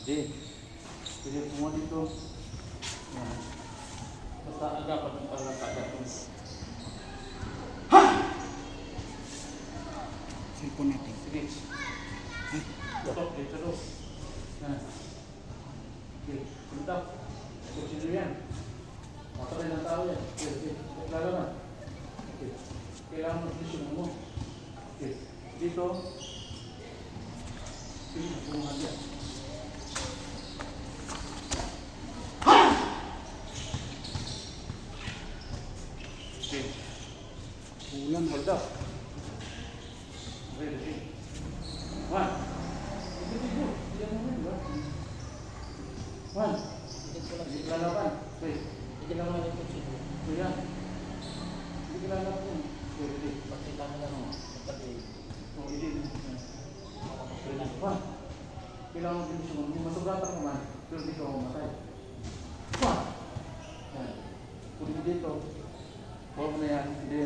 Hindi. Pwede mo dito. Yan. Basta agapan ng pagkakagapan. Cellphone natin. Sige. Tutok, tutok. Yan. Okay, punta. Kusilyo yan. Matay ng tao yan. Okay, okay. Lalo na. Okay. Kailangan mag-vision mo. Okay. Dito. Sige, bungan yan. Okay. Ulan. Hold up. Okay, okay. One. Ito. Diyan mo yun, ba? One. Hindi ka lalaban. Okay. Hindi lang naman ito siya. Kuya. Hindi ka lalaban. Okay, okay. Pagkita mo lang ako. Pagkati. So, hindi. One. Kailangan mo din siya. Masugatan ka man. Pero di ka mamatay. One. Yan. Kung dito, huwag mo na yan. Hindi.